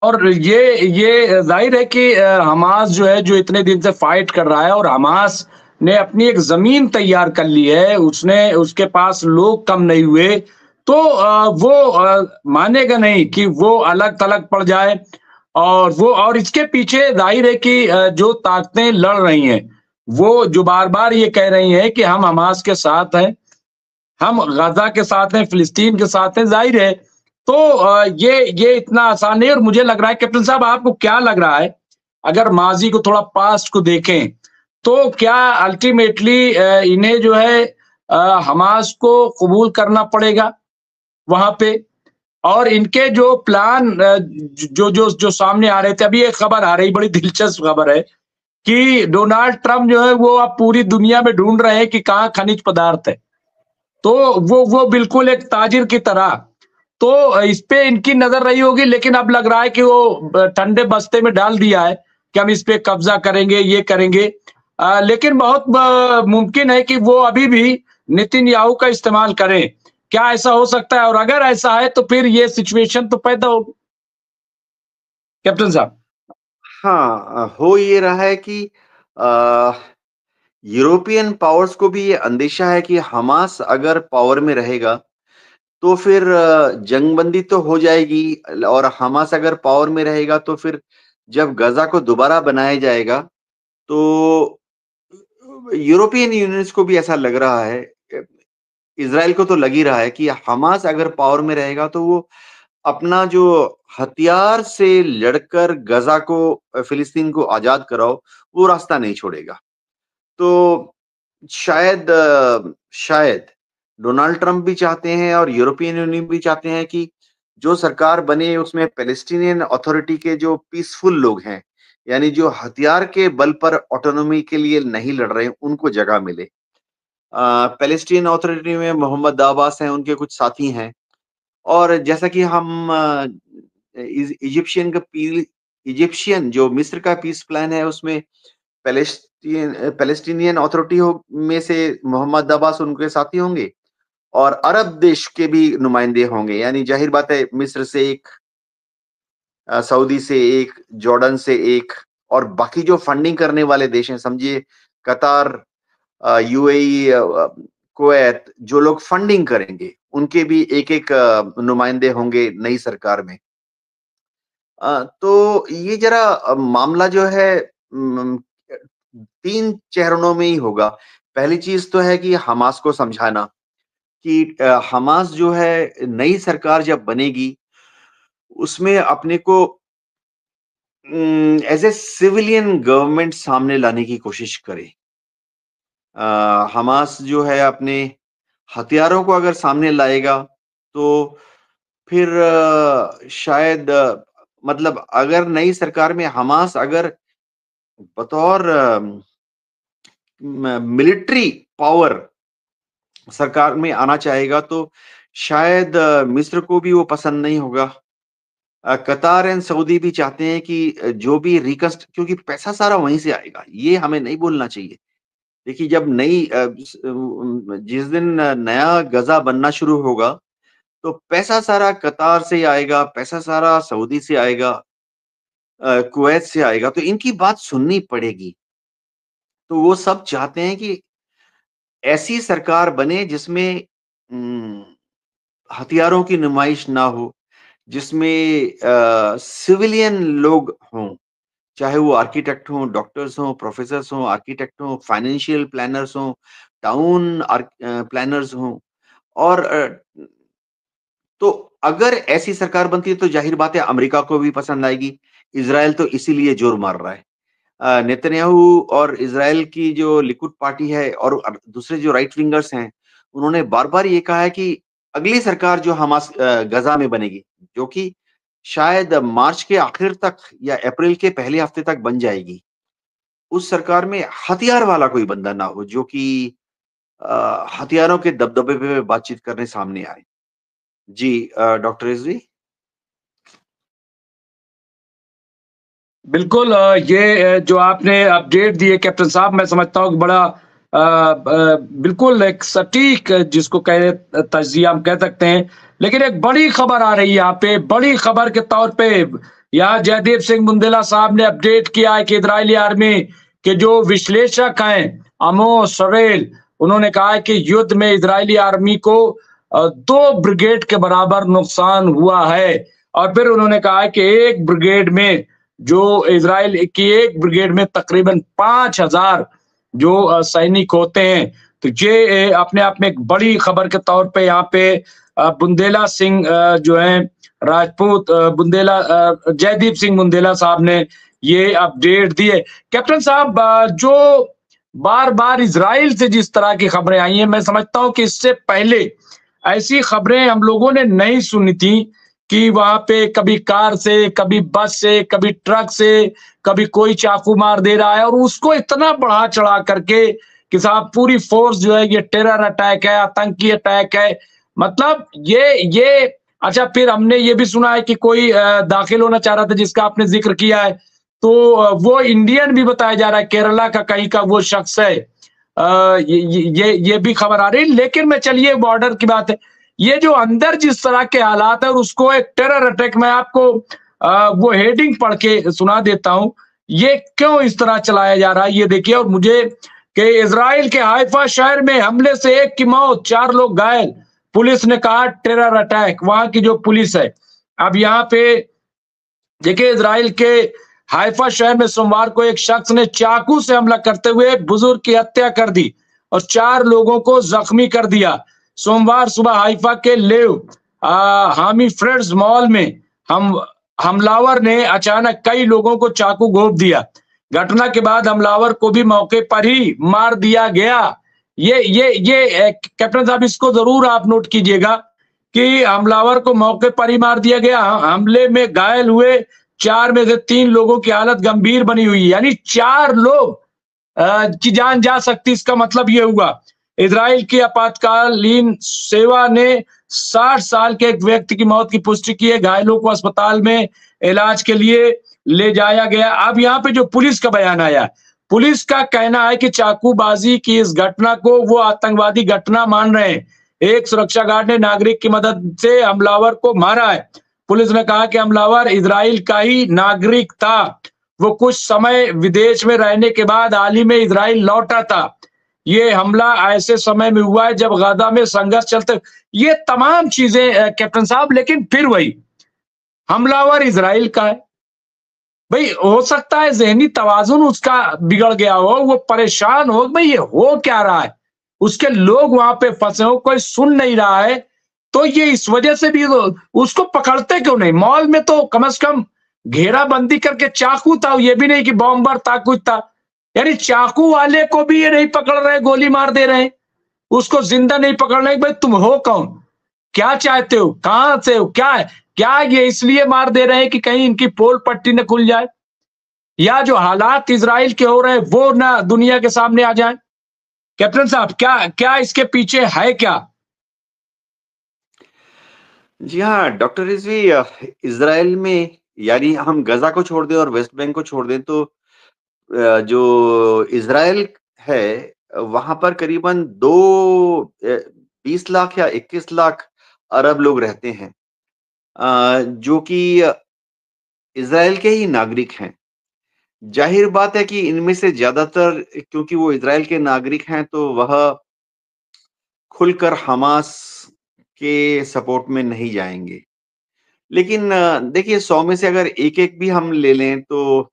और ये जाहिर है कि हमास जो है, जो इतने दिन से फाइट कर रहा है, और हमास ने अपनी एक जमीन तैयार कर ली है, उसने उसके पास लोग कम नहीं हुए, तो वो मानेगा नहीं कि वो अलग थलग पड़ जाए। और इसके पीछे जाहिर है कि जो ताकतें लड़ रही हैं, वो जो बार बार ये कह रही हैं कि हम हमास के साथ हैं, हम गाजा के साथ हैं, फिलिस्तीन के साथ हैं, जाहिर है। तो ये इतना आसान नहीं। और मुझे लग रहा है, कैप्टन साहब, आपको क्या लग रहा है, अगर माजी को, थोड़ा पास्ट को देखें, तो क्या अल्टीमेटली इन्हें जो है हमास को कबूल करना पड़ेगा वहां पे? और इनके जो प्लान जो जो जो सामने आ रहे थे, अभी एक खबर आ रही, बड़ी दिलचस्प खबर है कि डोनाल्ड ट्रंप जो है वो अब पूरी दुनिया में ढूंढ रहे हैं कि कहाँ खनिज पदार्थ है। तो वो बिल्कुल एक ताजिर की तरह, तो इस पे इनकी नजर रही होगी, लेकिन अब लग रहा है कि वो ठंडे बस्ते में डाल दिया है कि हम इस पे कब्जा करेंगे, ये करेंगे। लेकिन बहुत मुमकिन है कि वो अभी भी नेतन्याहू का इस्तेमाल करें। क्या ऐसा हो सकता है? और अगर ऐसा है तो फिर ये सिचुएशन तो पैदा होगी, कैप्टन साहब। हाँ, हो ये रहा है कि अ, यूरोपियन पावर्स को भी ये अंदेशा है कि हमास अगर पावर में रहेगा, तो फिर जंगबंदी तो हो जाएगी, और हमास अगर पावर में रहेगा, तो फिर जब गज़ा को दोबारा बनाया जाएगा, तो यूरोपियन यूनियंस को भी ऐसा लग रहा है, इज़राइल को तो लग ही रहा है कि हमास अगर पावर में रहेगा, तो वो अपना जो हथियार से लड़कर गज़ा को फ़िलिस्तीन को आज़ाद कराओ, वो रास्ता नहीं छोड़ेगा। तो शायद डोनाल्ड ट्रंप भी चाहते हैं और यूरोपियन यूनियन भी चाहते हैं कि जो सरकार बने उसमें पैलेस्टीनियन अथॉरिटी के जो पीसफुल लोग हैं, यानी जो हथियार के बल पर ऑटोनॉमी के लिए नहीं लड़ रहे हैं, उनको जगह मिले। पैलेस्टीन अथॉरिटी में मोहम्मद अब्बास हैं, उनके कुछ साथी हैं, और जैसा कि हम इजिप्शियन जो मिस्र का पीस प्लान है, उसमें पैलेस्टीनियन अथॉरिटी हो में से मोहम्मद अब्बास उनके साथी होंगे, और अरब देश के भी नुमाइंदे होंगे, यानी जाहिर बात है मिस्र से एक, सऊदी से एक, जॉर्डन से एक, और बाकी जो फंडिंग करने वाले देश हैं, समझिए कतार, यूएई, कुवैत, जो लोग फंडिंग करेंगे, उनके भी एक-एक नुमाइंदे होंगे नई सरकार में। तो ये जरा मामला जो है 3 चरणों में ही होगा। पहली चीज़ तो है कि हमास को समझाना कि हमास जो है नई सरकार जब बनेगी, उसमें अपने को एज़ ए सिविलियन गवर्नमेंट सामने लाने की कोशिश करे। हमास जो है अपने हथियारों को अगर सामने लाएगा, तो फिर शायद मतलब अगर नई सरकार में हमास अगर बतौर मिलिट्री पावर सरकार में आना चाहेगा, तो शायद मिस्र को भी वो पसंद नहीं होगा। कतार एंड सऊदी भी चाहते हैं कि जो भी क्योंकि पैसा सारा वहीं से आएगा, ये हमें नहीं भूलना चाहिए। देखिए, जब जिस दिन नया गज़ा बनना शुरू होगा, तो पैसा सारा कतार से आएगा, पैसा सारा सऊदी से आएगा, कुवैत से आएगा, तो इनकी बात सुननी पड़ेगी। तो वो सब चाहते हैं कि ऐसी सरकार बने जिसमें हथियारों की नुमाइश ना हो, जिसमें सिविलियन लोग हों, चाहे वो आर्किटेक्ट हों, डॉक्टर्स हों, प्रोफेसर्स हों, आर्किटेक्ट हों, फाइनेंशियल प्लानर्स हों, प्लानर्स हों, और तो अगर ऐसी सरकार बनती है, तो ज़ाहिर बात है अमेरिका को भी पसंद आएगी। इज़राइल तो इसीलिए जोर मार रहा है। नेतन्याहू और इज़राइल की जो लिकुड पार्टी है और दूसरे जो राइट विंगर्स हैं, उन्होंने बार-बार ये कहा है कि अगली सरकार जो हमास गज़ा में बनेगी, जो कि शायद मार्च के आखिर तक या अप्रैल के पहले हफ्ते तक बन जाएगी। उस सरकार में हथियार वाला कोई बंदा ना हो, जो कि हथियारों के दबदबे पे बातचीत करने सामने आए। जी, डॉक्टर रिजवी? बिल्कुल, ये जो आपने अपडेट दिए कैप्टन साहब, मैं समझता हूँ कि बड़ा बिल्कुल एक सटीक, जिसको कहे तज्जिया हम कह सकते हैं। लेकिन एक बड़ी खबर आ रही है यहाँ पे, बड़ी खबर के तौर पे यहाँ जयदीप सिंह बुंदेला साहब ने अपडेट किया है कि इजरायली आर्मी के जो विश्लेषक हैं आमोस सरेल, उन्होंने कहा है कि युद्ध में इजरायली आर्मी को 2 ब्रिगेड के बराबर नुकसान हुआ है। और फिर उन्होंने कहा है कि एक ब्रिगेड में जो इजराइल की एक ब्रिगेड में तकरीबन 5000 जो सैनिक होते हैं। तो ये अपने आप में एक बड़ी खबर के तौर पे यहाँ पे बुंदेला सिंह जो है राजपूत बुंदेला जयदीप सिंह बुंदेला साहब ने ये अपडेट दी है। कैप्टन साहब जो बार बार इजराइल से जिस तरह की खबरें आई हैं, मैं समझता हूं कि इससे पहले ऐसी खबरें हम लोगों ने नहीं सुनी थी कि वहां पे कभी कार से, कभी बस से, कभी ट्रक से, कभी कोई चाकू मार दे रहा है और उसको इतना बढ़ा चढ़ा करके कि साहब पूरी फोर्स जो है ये टेरर अटैक है, आतंकी अटैक है। मतलब ये अच्छा, फिर हमने ये भी सुना है कि कोई दाखिल होना चाह रहा था जिसका आपने जिक्र किया है, तो वो इंडियन भी बताया जा रहा है, केरला का कहीं का वो शख्स है। ये भी खबर आ रही। लेकिन मैं चलिए बॉर्डर की बात है, ये जो अंदर जिस तरह के हालात है और उसको एक टेरर अटैक, मैं आपको वो हेडिंग पढ़ के सुना देता हूं, ये क्यों इस तरह चलाया जा रहा है ये देखिए। और मुझे कि इजराइल के हाइफा शहर में हमले से 1 की मौत, 4 लोग घायल, पुलिस ने कहा टेरर अटैक, वहां की जो पुलिस है। अब यहाँ पे देखिए, इजराइल के हाइफा शहर में सोमवार को एक शख्स ने चाकू से हमला करते हुए एक बुजुर्ग की हत्या कर दी और 4 लोगों को जख्मी कर दिया। सोमवार सुबह हाइफा के लेव हामी फ्रेड्स मॉल में हमलावर ने अचानक कई लोगों को चाकू घोंप दिया। घटना के बाद हमलावर को भी मौके पर ही मार दिया गया। ये कैप्टन साहब, इसको जरूर आप नोट कीजिएगा कि हमलावर को मौके पर ही मार दिया गया। हमले में घायल हुए 4 में से 3 लोगों की हालत गंभीर बनी हुई, यानी 4 लोग की जान जा सकती। इसका मतलब ये हुआ इजराइल की आपातकालीन सेवा ने 60 साल के एक व्यक्ति की मौत की पुष्टि की है। घायलों को अस्पताल में इलाज के लिए ले जाया गया। अब यहाँ पे जो पुलिस का बयान आया, पुलिस का कहना है कि चाकूबाजी की इस घटना को वो आतंकवादी घटना मान रहे हैं। एक सुरक्षा गार्ड ने नागरिक की मदद से हमलावर को मारा है। पुलिस ने कहा कि हमलावर इजराइल का ही नागरिक था। वो कुछ समय विदेश में रहने के बाद हाल ही में इजराइल लौटा था। ये हमला ऐसे समय में हुआ है जब गाजा में संघर्ष चलते। ये तमाम चीजें कैप्टन साहब, लेकिन फिर वही हमलावर इजराइल का है। भाई हो सकता है जहनी तवाजुन उसका बिगड़ गया हो, वो परेशान हो, भाई ये हो क्या रहा है, उसके लोग वहां पे फंसे हो, कोई सुन नहीं रहा है, तो ये इस वजह से भी उसको पकड़ते क्यों नहीं? मॉल में तो कम से कम घेराबंदी करके चाकू था, ये भी नहीं कि बॉम्बर था कुछ था। यानी चाकू वाले को भी ये नहीं पकड़ रहे, गोली मार दे रहे हैं, उसको जिंदा नहीं पकड़ रहे। भाई तुम हो कौन, क्या चाहते हो, कहां से हो, क्या है? क्या ये इसलिए मार दे रहे हैं कि कहीं इनकी पोल पट्टी न खुल जाए, या जो हालात इजराइल के हो रहे हैं वो ना दुनिया के सामने आ जाए? कैप्टन साहब, क्या क्या इसके पीछे है क्या? जी हाँ, डॉक्टर रिजवी, इज़राइल में, यानी हम गज़ा को छोड़ दें और वेस्ट बैंक को छोड़ दें, तो जो इज़राइल है, वहाँ पर करीबन 20 लाख या 21 लाख अरब लोग रहते हैं, जो कि इज़राइल के ही नागरिक हैं। ज़ाहिर बात है कि इनमें से ज़्यादातर, क्योंकि वो इज़राइल के नागरिक हैं, तो वह खुलकर हमास के सपोर्ट में नहीं जाएँगे। लेकिन देखिए, 100 में से अगर एक-एक भी हम ले लें, तो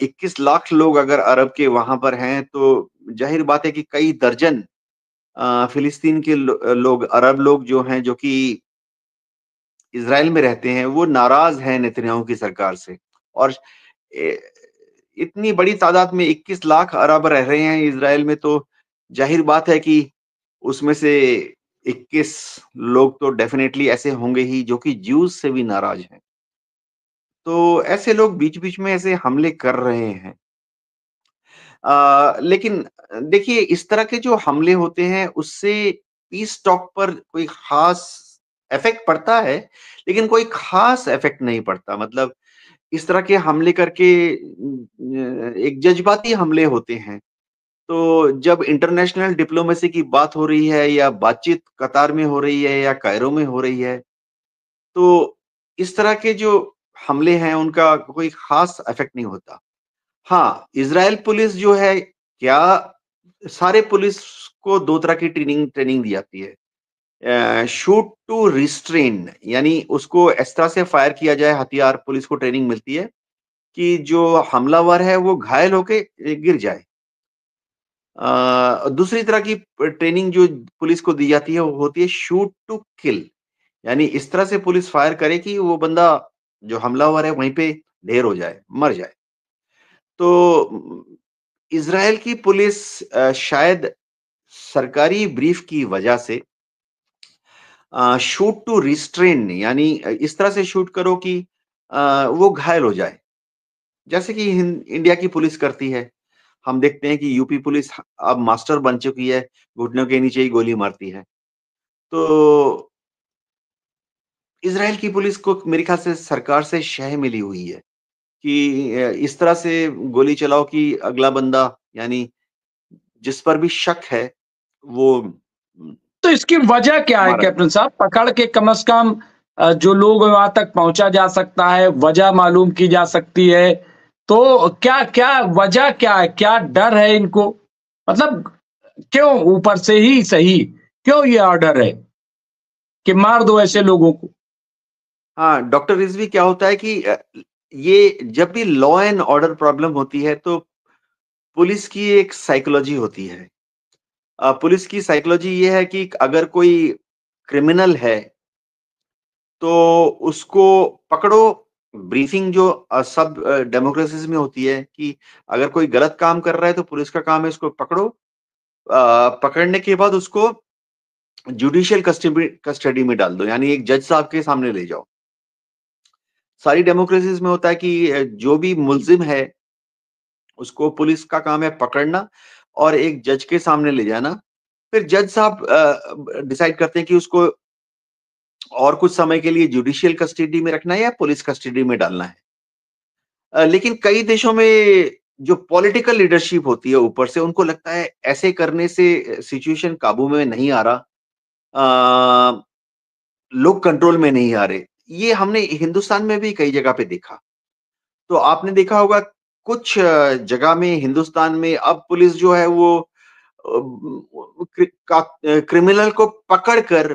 21 लाख लोग अगर अरब के वहाँ पर हैं, तो ज़ाहिर बात है कि कई दर्जन फ़िलिस्तीन के लोग, अरब लोग जो हैं, जो कि इज़राइल में रहते हैं, वो नाराज़ हैं नेतन्याहू की सरकार से। और ए इतनी बड़ी तादाद में 21 लाख अरब रह रहे हैं इज़राइल में, तो ज़ाहिर बात है कि उसमें से 21 लोग तो डेफ़िनेटली ऐसे होंगे ही जो कि ज्यूज़ से भी नाराज़ हैं। तो ऐसे लोग बीच-बीच में ऐसे हमले कर रहे हैं। लेकिन देखिए, इस तरह के जो हमले होते हैं, उससे पीस टॉक पर कोई ख़ास इफ़ेक्ट पड़ता है, लेकिन कोई ख़ास इफ़ेक्ट नहीं पड़ता। मतलब इस तरह के हमले करके एक जज़्बाती हमले होते हैं। तो जब इंटरनेशनल डिप्लोमेसी की बात हो रही है, या बातचीत कतार में हो रही है, या कायरो में हो रही है, तो इस तरह के जो हमले हैं उनका कोई खास इफेक्ट नहीं होता। हाँ, इज़राइल पुलिस जो है, क्या सारे पुलिस को 2 तरह की ट्रेनिंग ट्रेनिंग दी जाती है। शूट टू रिस्ट्रेन, यानी उसको इस तरह से फायर किया जाए हथियार, पुलिस को ट्रेनिंग मिलती है कि जो हमलावर है वो घायल होके गिर जाए। दूसरी तरह की ट्रेनिंग जो पुलिस को दी जाती है वो होती है शूट टू किल, यानी इस तरह से पुलिस फायर करे कि वो बंदा जो हमलावर है वहीं पे ढेर हो जाए, मर जाए। तो इज़राइल की पुलिस शायद सरकारी ब्रीफ की वजह से शूट टू रिस्ट्रेन, यानी इस तरह से शूट करो कि वो घायल हो जाए। जैसे कि इंडिया की पुलिस करती है। हम देखते हैं कि यूपी पुलिस अब मास्टर बन चुकी है, घुटनों के नीचे ही गोली मारती है। तो इज़राइल की पुलिस को मेरे ख्याल से सरकार से शह मिली हुई है कि इस तरह से गोली चलाओ कि अगला बंदा, यानी जिस पर भी शक है वो तो इसकी वजह क्या है मारा कैप्टन साहब? पकड़ के कम से कम जो लोग वहां तक पहुंचा जा सकता है, वजह मालूम की जा सकती है। तो क्या क्या वजह क्या है? क्या डर है इनको? मतलब क्यों ऊपर से ही सही, क्यों ये ऑर्डर है कि मार दो ऐसे लोगों को? हाँ, डॉक्टर रिज़वी, क्या होता है कि ये जब भी लॉ एंड ऑर्डर प्रॉब्लम होती है तो पुलिस की एक साइकोलॉजी होती है। पुलिस की साइकोलॉजी ये है कि अगर कोई क्रिमिनल है तो उसको पकड़ो। ब्रीफिंग जो सब डेमोक्रेसीज़ में होती है कि अगर कोई गलत काम कर रहा है तो पुलिस का काम है उसको पकड़ो। पकड़ने के बाद उसको जुडिशियल कस्टडी कस्टडी में डाल दो, यानी एक जज साहब के सामने ले जाओ। सारी डेमोक्रेसीज़ में होता है कि जो भी मुल्ज़िम है, उसको पुलिस का काम है पकड़ना और एक जज के सामने ले जाना। फिर जज साहब डिसाइड करते हैं कि उसको और कुछ समय के लिए जुडिशियल कस्टडी में रखना है या पुलिस कस्टडी में डालना है। लेकिन कई देशों में जो पॉलिटिकल लीडरशिप होती है ऊपर से, उनको लगता है ऐसे करने से सिचुएशन काबू में नहीं आ रहा, लोग कंट्रोल में नहीं आ रहे। ये हमने हिंदुस्तान में भी कई जगह पे देखा। तो आपने देखा होगा कुछ जगह में हिंदुस्तान में अब पुलिस जो है वो क्रिमिनल को पकड़कर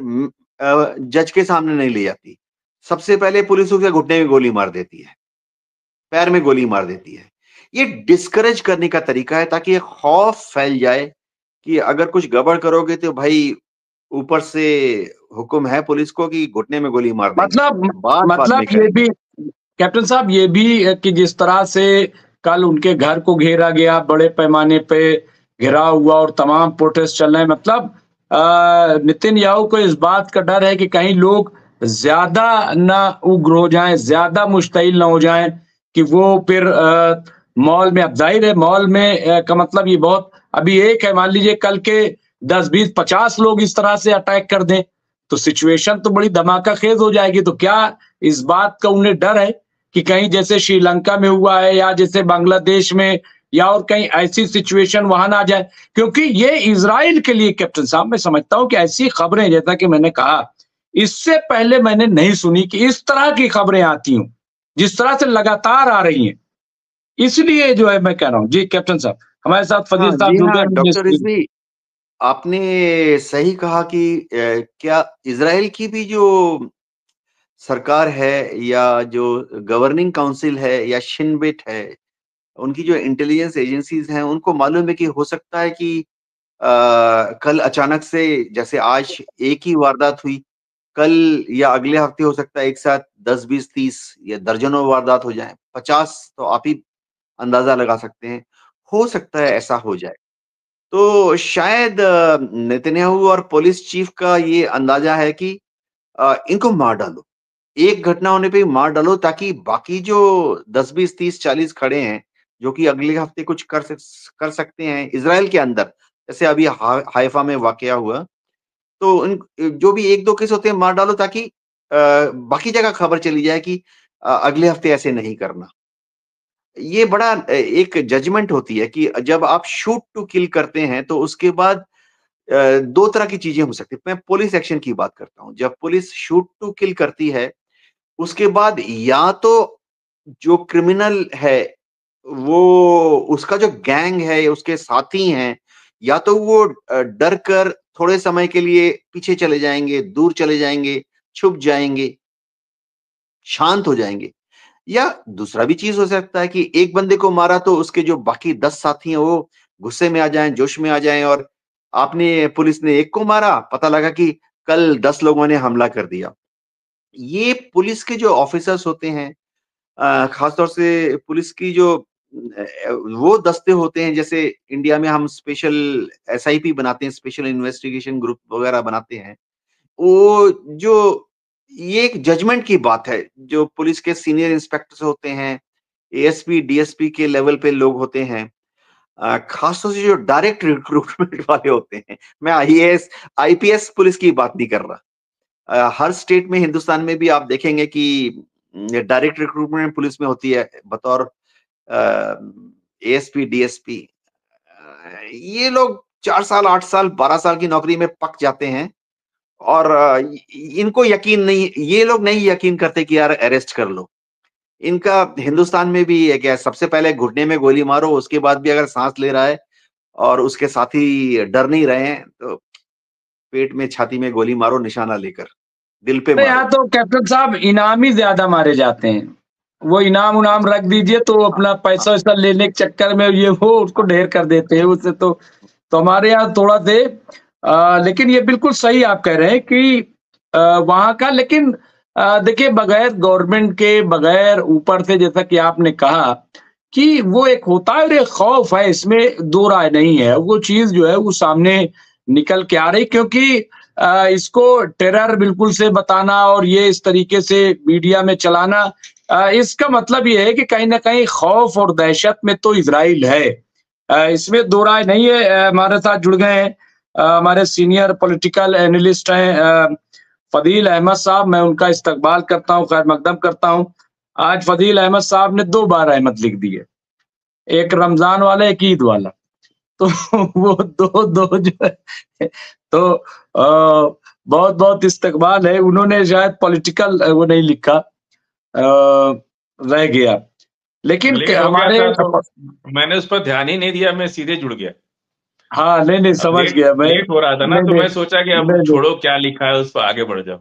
जज के सामने नहीं ले जाती। सबसे पहले पुलिस उसके घुटने में गोली मार देती है, पैर में गोली मार देती है। ये डिस्करेज करने का तरीका है ताकि ये खौफ फैल जाए कि अगर कुछ गड़बड़ करोगे तो भाई ऊपर से हुक्म है पुलिस को कि घुटने में गोली मार देंगे। मतलब बात बाद मतलब में ये करेंगे। भी कैप्टन साहब, ये भी कि जिस तरह से कल उनके घर को घेरा गया, बड़े पैमाने पे घेराव हुआ और तमाम प्रोटेस्ट चल रहे हैं, मतलब नेतन्याहू को इस बात का डर है कि कहीं लोग ज्यादा ना उग्र हो जाएं, ज्यादा मुश्तिल ना हो जाएं कि वो फिर मॉल में, अब जाहिर है मॉल में का मतलब ये बहुत, अभी एक है, मान लीजिए कल के 10, 20, 50 लोग इस तरह से अटैक कर दें तो सिचुएशन तो बड़ी धमाका खेज हो जाएगी। तो क्या इस बात का उन्हें डर है कि कहीं जैसे श्रीलंका में हुआ है या जैसे बांग्लादेश में या और कहीं ऐसी सिचुएशन वहां ना आ जाए? क्योंकि ये इज़राइल के लिए कैप्टन साहब, मैं समझता हूं कि ऐसी खबरें, जैसा कि मैंने कहा, इससे पहले मैंने नहीं सुनी कि इस तरह की खबरें आती हूं, जिस तरह से लगातार आ रही हैं। इसलिए जो है मैं कह रहा हूं जी कैप्टन साहब, हमारे साथ हाँ, फजील साहब जी जुड़ हाँ, डॉक्टर गए। रिजवी, आपने सही कहा कि क्या इज़राइल की भी जो सरकार है या जो गवर्निंग काउंसिल है या शिन बेट है, उनकी जो इंटेलिजेंस एजेंसीज हैं, उनको मालूम है कि हो सकता है कि कल अचानक से, जैसे आज एक ही वारदात हुई, कल या अगले हफ्ते हो सकता है एक साथ 10, 20, 30 या दर्जनों वारदात हो जाएं, 50 तो आप ही अंदाजा लगा सकते हैं। हो सकता है ऐसा हो जाए। तो शायद नेतन्याहू और पुलिस चीफ का ये अंदाजा है कि इनको मार डालो। एक घटना होने पे ही मार डालो ताकि बाकी जो 10, 20, 30, 40 खड़े हैं, जो कि अगले हफ्ते कुछ कर सकते हैं इज़राइल के अंदर। जैसे अभी हाइफा में वाकया हुआ, तो इन जो भी 1-2 केस होते हैं मार डालो ताकि बाकी जगह खबर चली जाए कि अगले हफ्ते ऐसे नहीं करना। ये बड़ा एक जजमेंट होती है कि जब आप शूट टू किल करते हैं तो उसके बाद 2 तरह की चीज़ें हो सकती हैं। मैं पुलिस एक्शन की बात करता हूँ। जब पुलिस शूट टू किल करती है उसके बाद या तो जो क्रिमिनल है, वो उसका जो गैंग है, उसके साथी हैं, या तो वो डर कर थोड़े समय के लिए पीछे चले जाएँगे, दूर चले जाएँगे, छुप जाएँगे, शांत हो जाएँगे। या दूसरा भी चीज़ हो सकता है कि एक बंदे को मारा तो उसके जो बाकी 10 साथी हैं वो गुस्से में आ जाएँ, जोश में आ जाएँ, और आपने पुलिस ने एक को मारा, पता लगा कि कल 10 लोगों ने हमला कर दिया। ये पुलिस के जो ऑफिसर्स होते हैं, खास तौर से पुलिस की जो वो दस्ते होते हैं, जैसे इंडिया में हम स्पेशल एसआईपी बनाते हैं, स्पेशल इन्वेस्टिगेशन ग्रुप वगैरह बनाते हैं। वो जो ये एक जजमेंट की बात है, जो पुलिस के सीनियर इंस्पेक्टर्स होते हैं, एएसपी, डीएसपी के लेवल पे लोग होते हैं, खास तौर से जो डायरेक्ट रिक्रूटमेंट वाले होते हैं। मैं आईएएस, आईपीएस पुलिस की बात नहीं कर रहा। हर स्टेट में हिंदुस्तान में भी आप देखेंगे कि डायरेक्ट रिक्रूटमेंट पुलिस में होती है बतौर एएसपी, डीएसपी। ये लोग 4 साल, 8 साल, 12 साल की नौकरी में पक जाते हैं, और इनको यकीन नहीं, ये लोग नहीं यकीन करते कि यार अरेस्ट कर लो। इनका हिंदुस्तान में भी है क्या, सबसे पहले घुटने में गोली मारो, उसके बाद भी अगर सांस ले रहा है और उसके साथी डर नहीं रहे हैं, तो पेट में, छाती में गोली मारो निशाना लेकर, दिल पे अरे मारो। यहाँ तो कैप्टन साहब इनाम ही ज्यादा मारे जाते हैं। वो इनाम उनाम रख दीजिए तो हाँ, अपना हाँ, पैसा वैसा लेने के चक्कर में ये वो उसको ढेर कर देते हैं उससे। तो हमारे यहाँ थोड़ा से लेकिन ये बिल्कुल सही आप कह रहे हैं कि वहाँ का, लेकिन देखिए बगैर गवर्नमेंट के, बगैर ऊपर से, जैसा कि आपने कहा कि वो एक होता है और एक खौफ है, इसमें दो राय नहीं है। वो चीज जो है वो सामने निकल के आ रही, क्योंकि इसको टेरर बिल्कुल से बताना और ये इस तरीके से मीडिया में चलाना, इसका मतलब ये है कि कहीं ना कहीं खौफ और दहशत में तो इजराइल है। इसमें दो राय नहीं है। हमारे साथ जुड़ गए हैं हमारे सीनियर पॉलिटिकल एनालिस्ट हैं फदील अहमद साहब। मैं उनका इस्तकबाल करता हूँ, खैर मकदम करता हूँ। आज फदील अहमद साहब ने 2 बार अहमद लिख दी है, एक रमजान वाला, एक ईद वाला। तो वो दो दो जो है, तो बहुत बहुत इस्तकबाल है। उन्होंने शायद पॉलिटिकल वो नहीं लिखा, रह गया। लेकिन लेट हो गया हमारे था तो मैंने उस पर ध्यान ही नहीं दिया, मैं सीधे जुड़ गया। हाँ, नहीं नहीं अब समझ लेट गया मैं। लेट हो रहा था ना, नहीं तो नहीं मैं सोचा कि अब नहीं नहीं छोड़ो क्या लिखा है, उस पर आगे बढ़ जाओ।